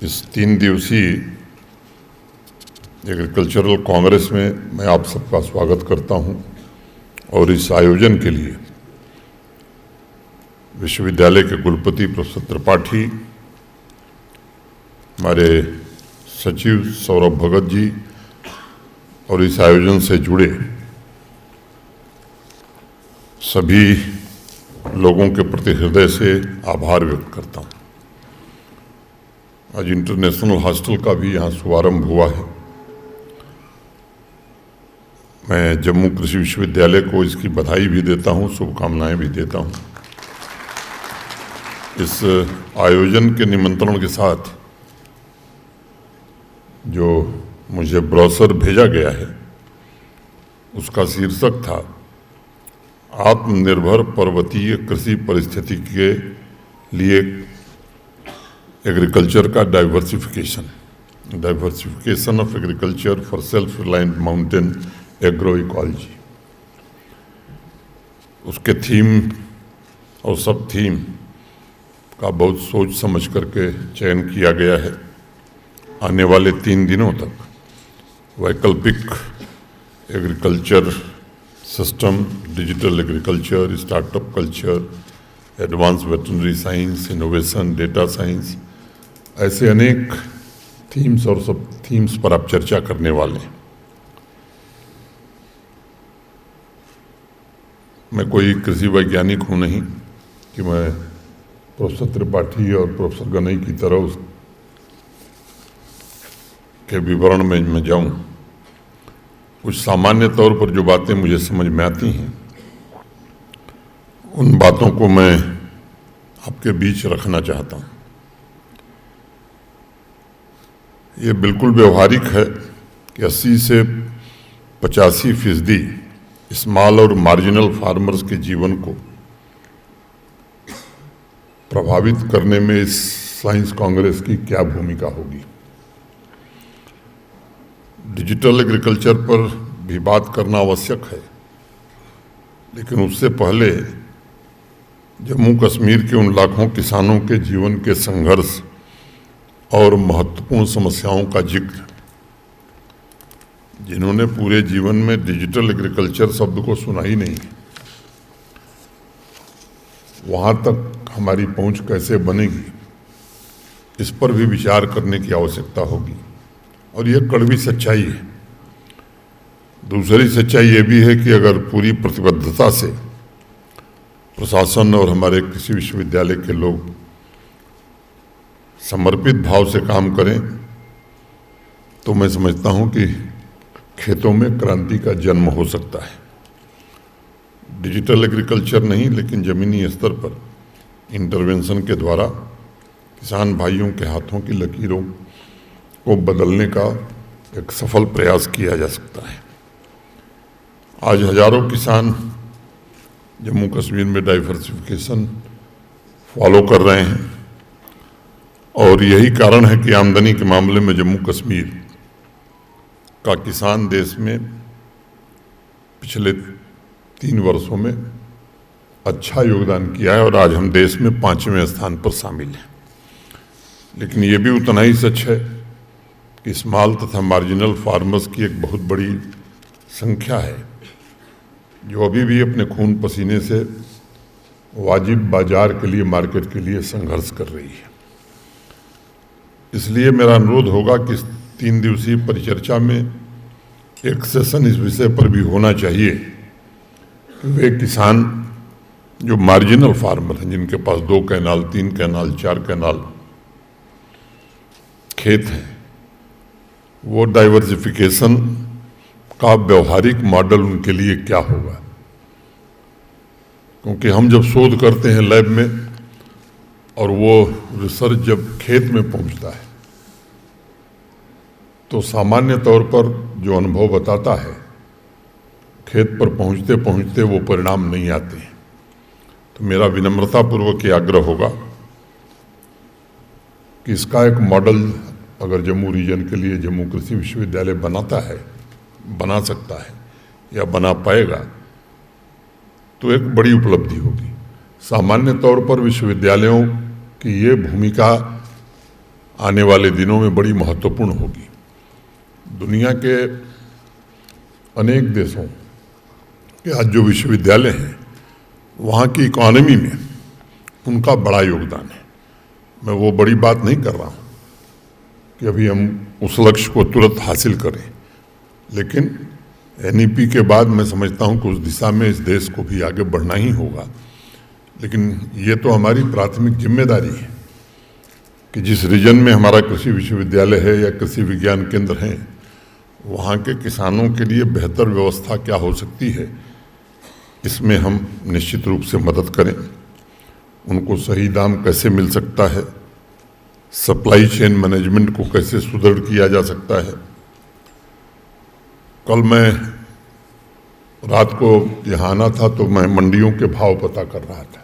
इस 3 दिवसीय एग्रीकल्चरल कांग्रेस में मैं आप सबका स्वागत करता हूं और इस आयोजन के लिए विश्वविद्यालय के कुलपति प्रोफेसर त्रिपाठी, हमारे सचिव सौरभ भगत जी और इस आयोजन से जुड़े सभी लोगों के प्रति हृदय से आभार व्यक्त करता हूं। आज इंटरनेशनल हॉस्टल का भी यहाँ शुभारंभ हुआ है। मैं जम्मू कृषि विश्वविद्यालय को इसकी बधाई भी देता हूँ, शुभकामनाएं भी देता हूँ। इस आयोजन के निमंत्रण के साथ जो मुझे ब्रोशर भेजा गया है उसका शीर्षक था आत्मनिर्भर पर्वतीय कृषि परिस्थितिकी के लिए एग्रीकल्चर का diversification of agriculture for self reliant mountain agro ecology. उसके थीम और सब थीम का बहुत सोच समझ करके चयन किया गया है। आने वाले 3 दिनों तक वैकल्पिक agriculture system, digital agriculture, startup culture, advance veterinary science, innovation, data science, ऐसे अनेक थीम्स और सब थीम्स पर आप चर्चा करने वाले हैं। मैं कोई कृषि वैज्ञानिक हूँ नहीं कि मैं प्रोफेसर त्रिपाठी और प्रोफेसर गनई की तरह के विवरण में मैं जाऊँ। कुछ सामान्य तौर पर जो बातें मुझे समझ में आती हैं उन बातों को मैं आपके बीच रखना चाहता हूँ। ये बिल्कुल व्यवहारिक है कि 80 से 85% स्मॉल और मार्जिनल फार्मर्स के जीवन को प्रभावित करने में इस साइंस कांग्रेस की क्या भूमिका होगी। डिजिटल एग्रीकल्चर पर भी बात करना आवश्यक है, लेकिन उससे पहले जम्मू कश्मीर के उन लाखों किसानों के जीवन के संघर्ष और महत्वपूर्ण समस्याओं का जिक्र जिन्होंने पूरे जीवन में डिजिटल एग्रीकल्चर शब्द को सुना ही नहीं। वहाँ तक हमारी पहुँच कैसे बनेगी, इस पर भी विचार करने की आवश्यकता होगी। और यह कड़वी सच्चाई है। दूसरी सच्चाई ये भी है कि अगर पूरी प्रतिबद्धता से प्रशासन और हमारे कृषि विश्वविद्यालय के लोग समर्पित भाव से काम करें तो मैं समझता हूं कि खेतों में क्रांति का जन्म हो सकता है। डिजिटल एग्रीकल्चर नहीं, लेकिन ज़मीनी स्तर पर इंटरवेंशन के द्वारा किसान भाइयों के हाथों की लकीरों को बदलने का एक सफल प्रयास किया जा सकता है। आज हजारों किसान जम्मू कश्मीर में डाइवर्सिफिकेशन फॉलो कर रहे हैं और यही कारण है कि आमदनी के मामले में जम्मू कश्मीर का किसान देश में पिछले 3 वर्षों में अच्छा योगदान किया है और आज हम देश में 5वें स्थान पर शामिल हैं। लेकिन ये भी उतना ही सच है कि स्मॉल तथा मार्जिनल फार्मर्स की एक बहुत बड़ी संख्या है जो अभी भी अपने खून पसीने से वाजिब बाजार के लिए, मार्केट के लिए संघर्ष कर रही है। इसलिए मेरा अनुरोध होगा कि 3 दिवसीय परिचर्चा में एक सेशन इस विषय पर भी होना चाहिए कि वे किसान जो मार्जिनल फार्मर हैं, जिनके पास 2 कैनाल, 3 कैनाल, 4 कैनाल खेत हैं, वो डाइवर्सिफिकेशन का व्यवहारिक मॉडल उनके लिए क्या होगा। क्योंकि हम जब शोध करते हैं लैब में और वो रिसर्च जब खेत में पहुंचता है तो सामान्य तौर पर जो अनुभव बताता है, खेत पर पहुंचते पहुंचते वो परिणाम नहीं आते हैं। तो मेरा विनम्रतापूर्वक ये आग्रह होगा कि इसका एक मॉडल अगर जम्मू रीजन के लिए जम्मू कृषि विश्वविद्यालय बना सकता है या बना पाएगा तो एक बड़ी उपलब्धि होगी। सामान्य तौर पर विश्वविद्यालयों की ये भूमिका आने वाले दिनों में बड़ी महत्वपूर्ण होगी। दुनिया के अनेक देशों के आज जो विश्वविद्यालय हैं, वहाँ की इकॉनमी में उनका बड़ा योगदान है। मैं वो बड़ी बात नहीं कर रहा हूँ कि अभी हम उस लक्ष्य को तुरंत हासिल करें, लेकिन NEP के बाद मैं समझता हूँ कि उस दिशा में इस देश को भी आगे बढ़ना ही होगा। लेकिन ये तो हमारी प्राथमिक जिम्मेदारी है कि जिस रीजन में हमारा कृषि विश्वविद्यालय है या कृषि विज्ञान केंद्र हैं, वहाँ के किसानों के लिए बेहतर व्यवस्था क्या हो सकती है, इसमें हम निश्चित रूप से मदद करें। उनको सही दाम कैसे मिल सकता है, सप्लाई चेन मैनेजमेंट को कैसे सुदृढ़ किया जा सकता है। कल मैं रात को यहाँ आना था तो मैं मंडियों के भाव पता कर रहा था।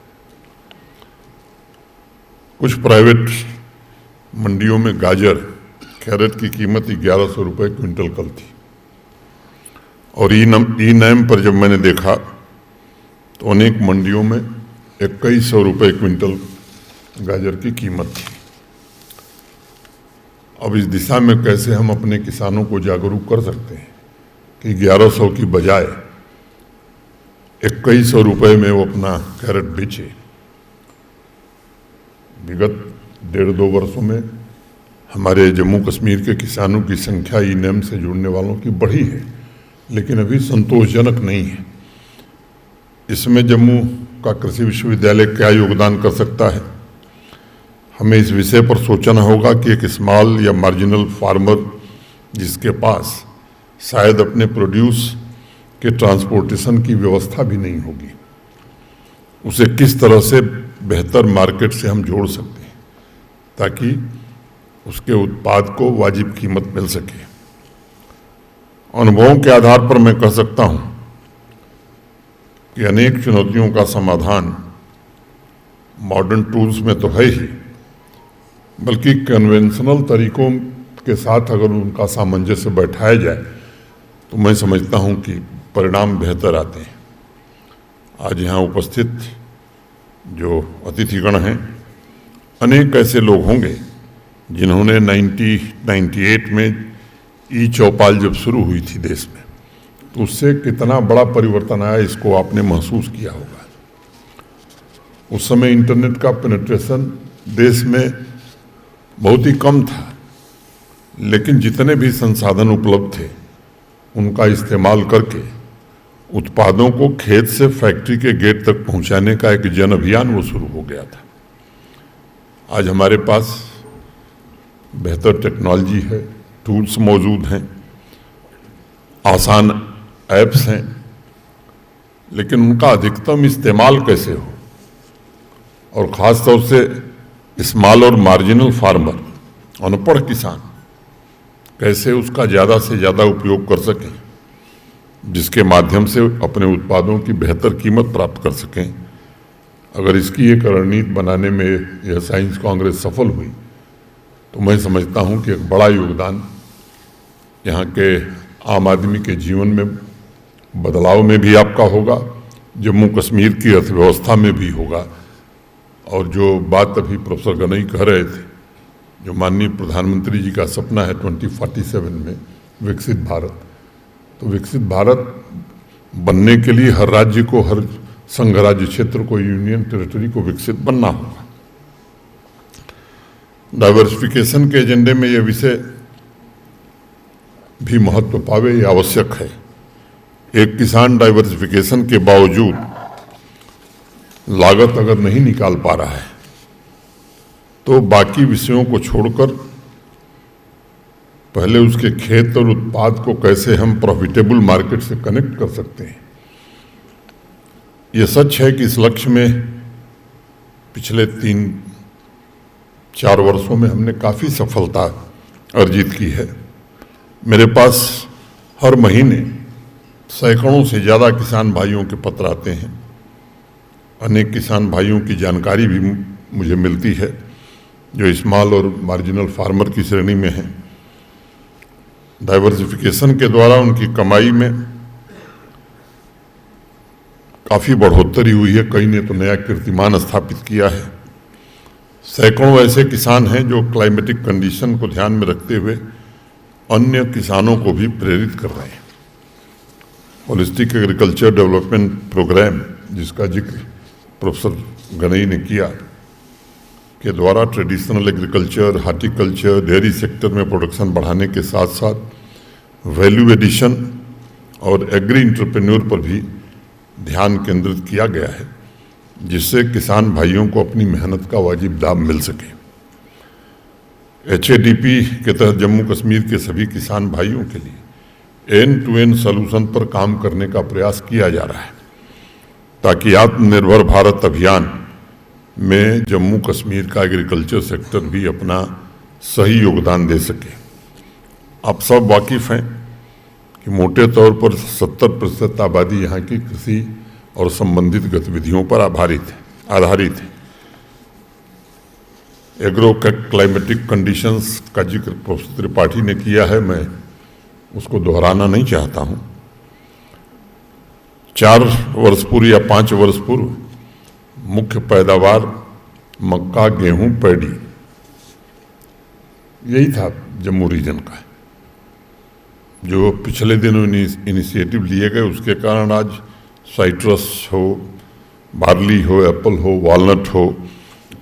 कुछ प्राइवेट मंडियों में गाजर कैरेट की कीमत 1100 रुपये क्विंटल कल थी, और ई नैम पर जब मैंने देखा तो अनेक मंडियों में 2100 रुपये क्विंटल गाजर की कीमत थी। अब इस दिशा में कैसे हम अपने किसानों को जागरूक कर सकते हैं कि 1100 की बजाय 2100 रुपये में वो अपना कैरेट बेचे। विगत 1.5-2 वर्षों में हमारे जम्मू कश्मीर के किसानों की संख्या ई नैम से जुड़ने वालों की बढ़ी है, लेकिन अभी संतोषजनक नहीं है। इसमें जम्मू का कृषि विश्वविद्यालय क्या योगदान कर सकता है, हमें इस विषय पर सोचना होगा कि एक स्मॉल या मार्जिनल फार्मर जिसके पास शायद अपने प्रोड्यूस के ट्रांसपोर्टेशन की व्यवस्था भी नहीं होगी, उसे किस तरह से बेहतर मार्केट से हम जोड़ सकते हैं ताकि उसके उत्पाद को वाजिब कीमत मिल सके। अनुभवों के आधार पर मैं कह सकता हूं कि अनेक चुनौतियों का समाधान मॉडर्न टूल्स में तो है ही, बल्कि कन्वेंशनल तरीकों के साथ अगर उनका सामंजस्य बैठाया जाए तो मैं समझता हूं कि परिणाम बेहतर आते हैं। आज यहाँ उपस्थित जो अतिथिगण हैं, अनेक ऐसे लोग होंगे जिन्होंने 1998 में ई-चौपाल जब शुरू हुई थी देश में, तो उससे कितना बड़ा परिवर्तन आया इसको आपने महसूस किया होगा। उस समय इंटरनेट का पेनिट्रेशन देश में बहुत ही कम था, लेकिन जितने भी संसाधन उपलब्ध थे उनका इस्तेमाल करके उत्पादों को खेत से फैक्ट्री के गेट तक पहुंचाने का एक जन अभियान वो शुरू हो गया था। आज हमारे पास बेहतर टेक्नोलॉजी है, टूल्स मौजूद हैं, आसान ऐप्स हैं, लेकिन उनका अधिकतम इस्तेमाल कैसे हो, और ख़ास तौर से स्मॉल और मार्जिनल फार्मर, अनपढ़ किसान कैसे उसका ज़्यादा से ज़्यादा उपयोग कर सकें, जिसके माध्यम से अपने उत्पादों की बेहतर कीमत प्राप्त कर सकें। अगर इसकी एक रणनीति बनाने में यह साइंस कांग्रेस सफल हुई तो मैं समझता हूं कि एक बड़ा योगदान यहाँ के आम आदमी के जीवन में बदलाव में भी आपका होगा, जम्मू कश्मीर की अर्थव्यवस्था में भी होगा। और जो बात अभी प्रोफेसर गनई कह रहे थे, जो माननीय प्रधानमंत्री जी का सपना है 2047 में विकसित भारत, तो विकसित भारत बनने के लिए हर राज्य को, हर संघ राज्य क्षेत्र को, यूनियन टेरिटरी को विकसित बनना होगा। डाइवर्सिफिकेशन के एजेंडे में यह विषय भी महत्व पावे, यह आवश्यक है। एक किसान डाइवर्सिफिकेशन के बावजूद लागत अगर नहीं निकाल पा रहा है तो बाकी विषयों को छोड़कर पहले उसके खेत और उत्पाद को कैसे हम प्रॉफिटेबल मार्केट से कनेक्ट कर सकते हैं। यह सच है कि इस लक्ष्य में पिछले 3-4 वर्षों में हमने काफ़ी सफलता अर्जित की है। मेरे पास हर महीने सैकड़ों से ज़्यादा किसान भाइयों के पत्र आते हैं। अनेक किसान भाइयों की जानकारी भी मुझे मिलती है जो स्मॉल और मार्जिनल फार्मर की श्रेणी में हैं। डाइवर्सिफिकेशन के द्वारा उनकी कमाई में काफ़ी बढ़ोतरी हुई है, कई ने तो नया कीर्तिमान स्थापित किया है। सैकड़ों ऐसे किसान हैं जो क्लाइमेटिक कंडीशन को ध्यान में रखते हुए अन्य किसानों को भी प्रेरित कर रहे हैं। होलिस्टिक एग्रीकल्चर डेवलपमेंट प्रोग्राम, जिसका जिक्र प्रोफेसर गनई ने किया, के द्वारा traditional agriculture, horticulture, dairy sector में प्रोडक्शन बढ़ाने के साथ साथ वैल्यू एडिशन और एग्री इंटरप्रेन्योर पर भी ध्यान केंद्रित किया गया है, जिससे किसान भाइयों को अपनी मेहनत का वाजिब दाम मिल सके। HADP के तहत जम्मू कश्मीर के सभी किसान भाइयों के लिए एंड टू एंड सॉल्यूशन पर काम करने का प्रयास किया जा रहा है, ताकि आत्मनिर्भर भारत अभियान में जम्मू कश्मीर का एग्रीकल्चर सेक्टर भी अपना सही योगदान दे सके। आप सब वाकिफ़ हैं कि मोटे तौर पर 70% आबादी यहाँ की कृषि और संबंधित गतिविधियों पर आधारित है। एग्रो क्लाइमेटिक कंडीशंस का जिक्र प्रोफेसर त्रिपाठी ने किया है, मैं उसको दोहराना नहीं चाहता हूँ। 4 वर्ष पूर्व या 5 वर्ष पूर्व मुख्य पैदावार मक्का, गेहूं, पैडी, यही था जम्मू रीजन का। जो पिछले दिनों इनिशिएटिव लिए गए, उसके कारण आज साइट्रस हो, बार्ली हो, एप्पल हो, वॉलनट हो,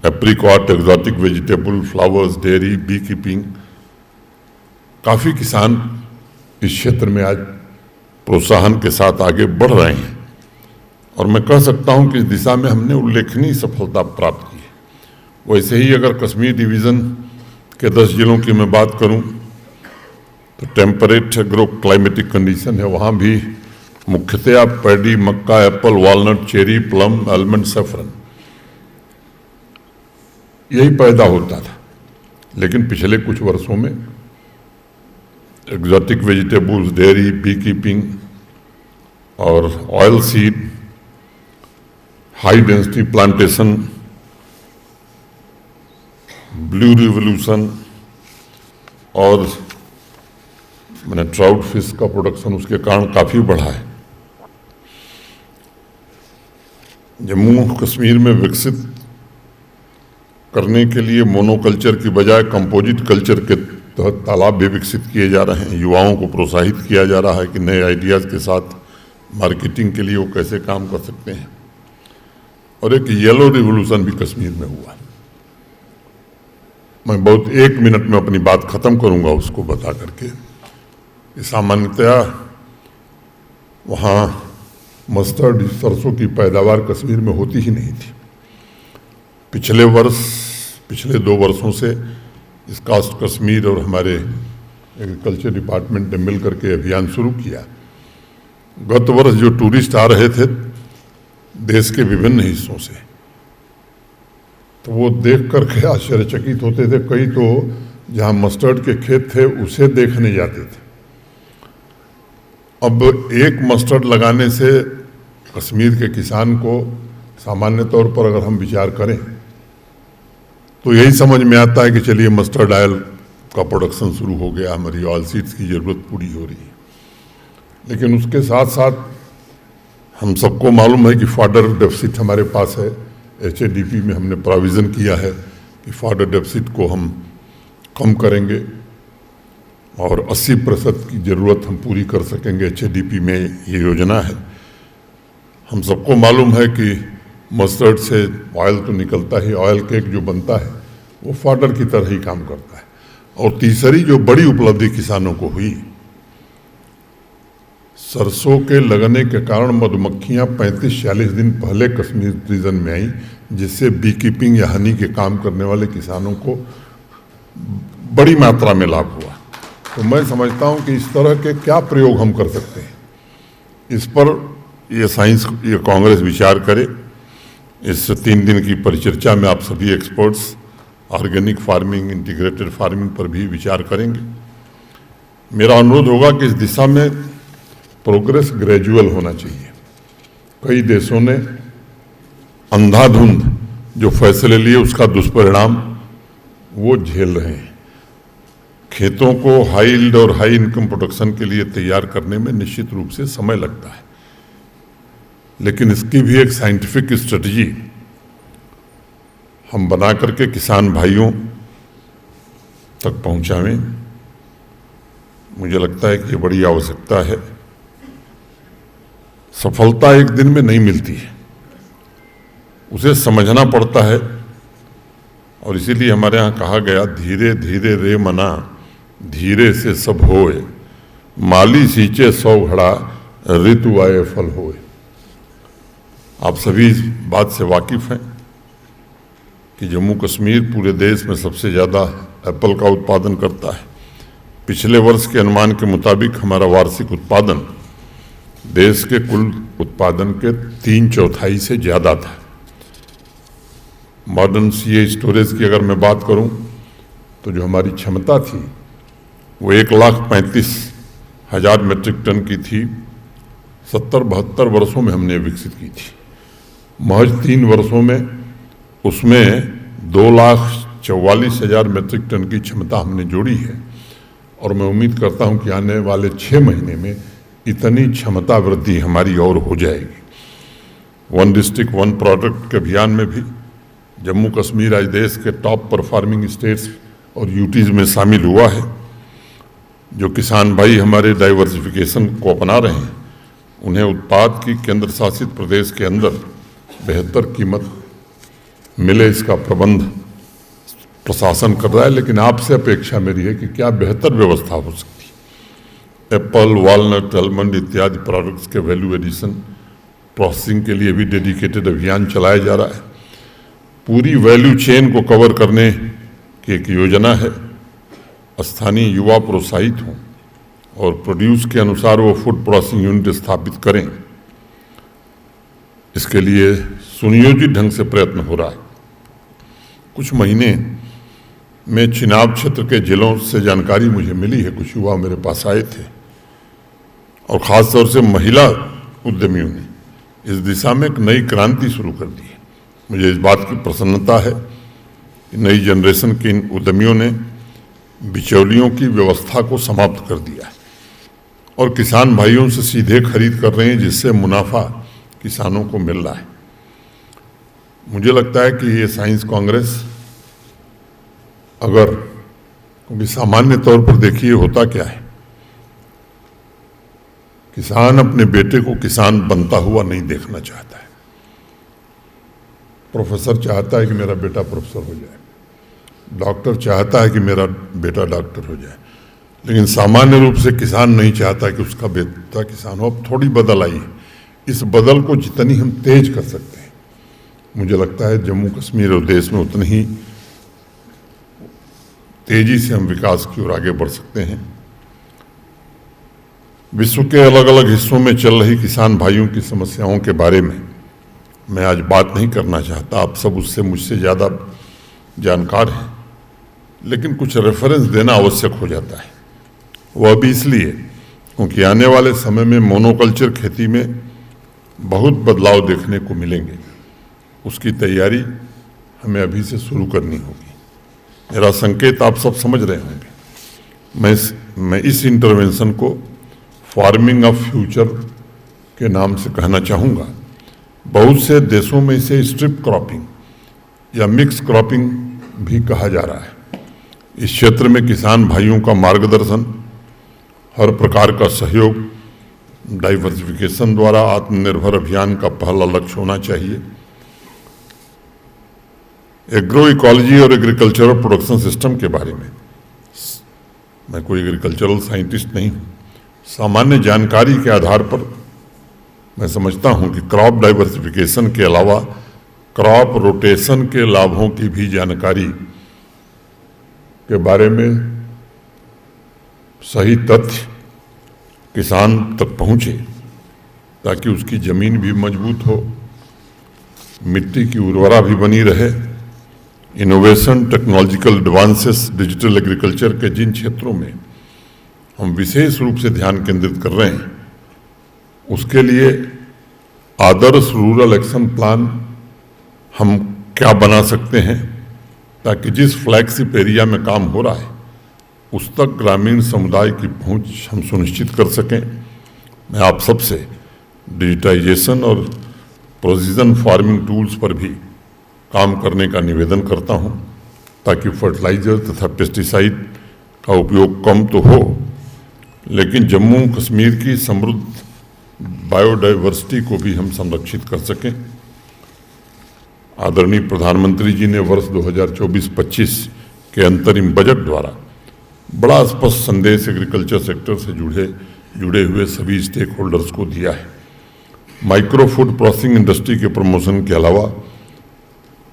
apricot, exotic vegetable, flowers, dairy, B keeping, काफ़ी किसान इस क्षेत्र में आज प्रोत्साहन के साथ आगे बढ़ रहे हैं और मैं कह सकता हूं कि इस दिशा में हमने उल्लेखनीय सफलता प्राप्त की है। वैसे ही अगर कश्मीर डिवीज़न के 10 जिलों की मैं बात करूं तो टेम्परेट एग्रो क्लाइमेटिक कंडीशन है, वहाँ भी मुख्यतया पैडी, मक्का, apple, walnut, cherry, plum, almond, saffron यही पैदा होता था। लेकिन पिछले कुछ वर्षों में exotic vegetables, dairy, B keeping और oil seed, high density plantation, blue revolution और मैंने ट्राउट फिश का प्रोडक्शन उसके कारण काफ़ी बढ़ा है। जम्मू कश्मीर में विकसित करने के लिए मोनोकल्चर की बजाय कंपोजिट कल्चर के तहत तालाब भी विकसित किए जा रहे हैं। युवाओं को प्रोत्साहित किया जा रहा है कि नए आइडियाज़ के साथ मार्केटिंग के लिए वो कैसे काम कर सकते हैं। और एक येलो रिवोल्यूशन भी कश्मीर में हुआ। मैं बहुत 1 मिनट में अपनी बात खत्म करूंगा उसको बता करके। सामान्यतया वहाँ मस्टर्ड, सरसों की पैदावार कश्मीर में होती ही नहीं थी। पिछले 2 वर्षों से इस कास्ट कश्मीर और हमारे एग्रीकल्चर डिपार्टमेंट ने मिल करके अभियान शुरू किया। गत वर्ष जो टूरिस्ट आ रहे थे देश के विभिन्न हिस्सों से, तो वो देख करके आश्चर्यचकित होते थे। कई तो जहाँ मस्टर्ड के खेत थे उसे देखने जाते थे। अब एक मस्टर्ड लगाने से कश्मीर के किसान को सामान्य तौर पर अगर हम विचार करें तो यही समझ में आता है कि चलिए मस्टर्ड ऑयल का प्रोडक्शन शुरू हो गया, हमारी ऑयल सीड्स की ज़रूरत पूरी हो रही है। लेकिन उसके साथ साथ हम सबको मालूम है कि फॉडर डेफिसिट हमारे पास है। HADP में हमने प्रोविज़न किया है कि फॉडर डेफिसिट को हम कम करेंगे और 80% की ज़रूरत हम पूरी कर सकेंगे। HADP में ये योजना है। हम सबको मालूम है कि मस्टर्ड से ऑयल तो निकलता ही, ऑयल केक जो बनता है वो फॉडर की तरह ही काम करता है। और तीसरी जो बड़ी उपलब्धि किसानों को हुई, सरसों के लगने के कारण मधुमक्खियाँ 35-40 दिन पहले कश्मीर रीजन में आई, जिससे बी कीपिंग या हनी के काम करने वाले किसानों को बड़ी मात्रा में लाभ हुआ। तो मैं समझता हूँ कि इस तरह के क्या प्रयोग हम कर सकते हैं, इस पर ये कांग्रेस विचार करे। इस 3 दिन की परिचर्चा में आप सभी experts organic farming, integrated farming पर भी विचार करेंगे। मेरा अनुरोध होगा कि इस दिशा में प्रोग्रेस ग्रेजुअल होना चाहिए। कई देशों ने अंधाधुंध जो फैसले लिए उसका दुष्परिणाम वो झेल रहे हैं। खेतों को हाई यील्ड और हाई इनकम प्रोडक्शन के लिए तैयार करने में निश्चित रूप से समय लगता है, लेकिन इसकी भी एक साइंटिफिक स्ट्रेटजी हम बना करके किसान भाइयों तक पहुंचावें। मुझे लगता है कि ये बड़ी आवश्यकता है। सफलता एक दिन में नहीं मिलती है, उसे समझना पड़ता है। और इसीलिए हमारे यहाँ कहा गया, धीरे धीरे रे मना धीरे से सब होए, माली सींचे 100 घड़ा ऋतु आए फल होए। आप सभी इस बात से वाकिफ हैं कि जम्मू कश्मीर पूरे देश में सबसे ज़्यादा एप्पल का उत्पादन करता है। पिछले वर्ष के अनुमान के मुताबिक हमारा वार्षिक उत्पादन देश के कुल उत्पादन के 3/4 से ज़्यादा था। मॉडर्न सीए स्टोरेज की अगर मैं बात करूं तो जो हमारी क्षमता थी वो 1,35,000 मीट्रिक टन की थी। 70-72 वर्षों में हमने विकसित की थी। महज 3 वर्षों में उसमें 2,44,000 मीट्रिक टन की क्षमता हमने जोड़ी है। और मैं उम्मीद करता हूं कि आने वाले 6 महीने में इतनी क्षमता वृद्धि हमारी और हो जाएगी। 1 डिस्ट्रिक्ट 1 प्रोडक्ट के अभियान में भी जम्मू कश्मीर आज देश के टॉप परफॉर्मिंग स्टेट्स और यूटीज में शामिल हुआ है। जो किसान भाई हमारे डाइवर्सिफिकेशन को अपना रहे हैं, उन्हें उत्पाद की केंद्र शासित प्रदेश के अंदर बेहतर कीमत मिले, इसका प्रबंध प्रशासन कर रहा है। लेकिन आपसे अपेक्षा मेरी है कि क्या बेहतर व्यवस्था हो सकती है। एप्पल, वॉलनट, आलमंड इत्यादि प्रोडक्ट्स के वैल्यू एडिशन प्रोसेसिंग के लिए भी डेडिकेटेड अभियान चलाया जा रहा है। पूरी वैल्यू चेन को कवर करने की एक योजना है। स्थानीय युवा प्रोत्साहित हों और प्रोड्यूस के अनुसार वो फूड प्रोसेसिंग यूनिट स्थापित करें। इसके लिए सुनियोजित ढंग से प्रयत्न हो रहा है। कुछ महीने में चिनाब क्षेत्र के जिलों से जानकारी मुझे मिली है, कुछ युवा मेरे पास आए थे और ख़ास तौर से महिला उद्यमियों ने इस दिशा में एक नई क्रांति शुरू कर दी है। मुझे इस बात की प्रसन्नता है कि नई जनरेशन के इन उद्यमियों ने बिचौलियों की व्यवस्था को समाप्त कर दिया है और किसान भाइयों से सीधे खरीद कर रहे हैं, जिससे मुनाफा किसानों को मिल रहा है। मुझे लगता है कि ये साइंस कांग्रेस अगर, क्योंकि सामान्य तौर पर देखिए होता क्या है, किसान अपने बेटे को किसान बनता हुआ नहीं देखना चाहता है। प्रोफेसर चाहता है कि मेरा बेटा प्रोफेसर हो जाए, डॉक्टर चाहता है कि मेरा बेटा डॉक्टर हो जाए, लेकिन सामान्य रूप से किसान नहीं चाहता कि उसका बेटा किसान हो। अब थोड़ी बदल आई है। इस बदल को जितनी हम तेज कर सकते हैं, मुझे लगता है जम्मू कश्मीर और देश में उतनी ही तेजी से हम विकास की ओर आगे बढ़ सकते हैं। विश्व के अलग अलग हिस्सों में चल रही किसान भाइयों की समस्याओं के बारे में मैं आज बात नहीं करना चाहता। आप सब उससे मुझसे ज़्यादा जानकार हैं, लेकिन कुछ रेफरेंस देना आवश्यक हो जाता है। वह भी इसलिए क्योंकि आने वाले समय में मोनोकल्चर खेती में बहुत बदलाव देखने को मिलेंगे। उसकी तैयारी हमें अभी से शुरू करनी होगी। मेरा संकेत आप सब समझ रहे होंगे। मैं इस इंटरवेंशन को फार्मिंग ऑफ फ्यूचर के नाम से कहना चाहूँगा। बहुत से देशों में इसे स्ट्रिप क्रॉपिंग या मिक्स क्रॉपिंग भी कहा जा रहा है। इस क्षेत्र में किसान भाइयों का मार्गदर्शन, हर प्रकार का सहयोग डाइवर्सिफिकेशन द्वारा आत्मनिर्भर अभियान का पहला लक्ष्य होना चाहिए। एग्रो इकोलॉजी और एग्रीकल्चरल प्रोडक्शन सिस्टम के बारे में मैं कोई एग्रीकल्चरल साइंटिस्ट नहीं हूँ। सामान्य जानकारी के आधार पर मैं समझता हूँ कि क्रॉप डाइवर्सिफिकेशन के अलावा क्रॉप रोटेशन के लाभों की भी जानकारी के बारे में सही तथ्य किसान तक पहुँचे, ताकि उसकी ज़मीन भी मजबूत हो, मिट्टी की उर्वरा भी बनी रहे। Innovation, technological advances, digital agriculture के जिन क्षेत्रों में हम विशेष रूप से ध्यान केंद्रित कर रहे हैं, उसके लिए आदर्श रूरल एक्शन प्लान हम क्या बना सकते हैं, ताकि जिस फ्लैगशिप एरिया में काम हो रहा है उस तक ग्रामीण समुदाय की पहुंच हम सुनिश्चित कर सकें। मैं आप सबसे डिजिटाइजेशन और प्रोसीजन फार्मिंग टूल्स पर भी काम करने का निवेदन करता हूं, ताकि फर्टिलाइजर तथा पेस्टिसाइड का उपयोग कम तो हो, लेकिन जम्मू कश्मीर की समृद्ध बायोडाइवर्सिटी को भी हम संरक्षित कर सकें। आदरणीय प्रधानमंत्री जी ने वर्ष 2024-25 के अंतरिम बजट द्वारा बड़ा स्पष्ट संदेश एग्रीकल्चर सेक्टर से जुड़े हुए सभी स्टेक होल्डर्स को दिया है। माइक्रो फूड प्रोसेसिंग इंडस्ट्री के प्रमोशन के अलावा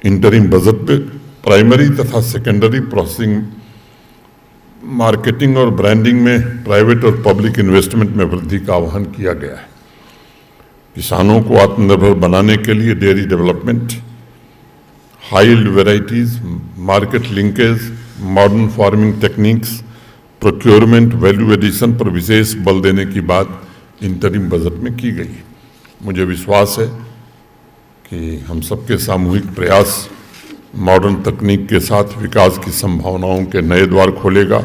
इंटरिम बजट पे प्राइमरी तथा सेकेंडरी प्रोसेसिंग, मार्केटिंग और ब्रांडिंग में प्राइवेट और पब्लिक इन्वेस्टमेंट में वृद्धि का आह्वान किया गया है। किसानों को आत्मनिर्भर बनाने के लिए dairy development, high yield varieties, market linkage, modern farming techniques, procurement, value addition पर विशेष बल देने की बात इंटरिम बजट में की गई। मुझे विश्वास है कि हम सबके सामूहिक प्रयास मॉडर्न तकनीक के साथ विकास की संभावनाओं के नए द्वार खोलेगा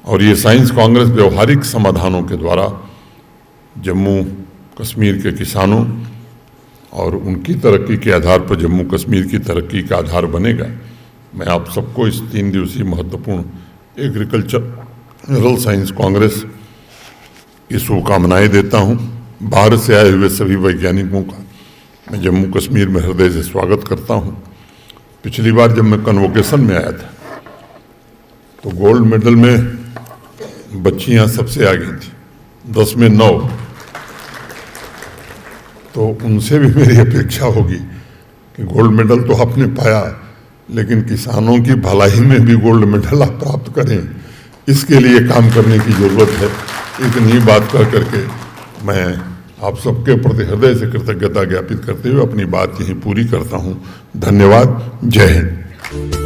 और ये साइंस कांग्रेस व्यवहारिक समाधानों के द्वारा जम्मू कश्मीर के किसानों और उनकी तरक्की के आधार पर जम्मू कश्मीर की तरक्की का आधार बनेगा। मैं आप सबको इस 3 दिवसीय महत्वपूर्ण एग्रीकल्चरल साइंस कांग्रेस की शुभकामनाएं देता हूं। बाहर से आए हुए सभी वैज्ञानिकों का मैं जम्मू कश्मीर में हृदय से स्वागत करता हूं। पिछली बार जब मैं कन्वोकेशन में आया था तो गोल्ड मेडल में बच्चियां सबसे आगे थी, 10 में 9, तो उनसे भी मेरी अपेक्षा होगी कि गोल्ड मेडल तो आपने पाया, लेकिन किसानों की भलाई में भी गोल्ड मेडल आप प्राप्त करें, इसके लिए काम करने की जरूरत है। इतनी बात कर करके मैं आप सबके प्रति हृदय से कृतज्ञता ज्ञापित करते हुए अपनी बात यहीं पूरी करता हूं। धन्यवाद। जय हिंद।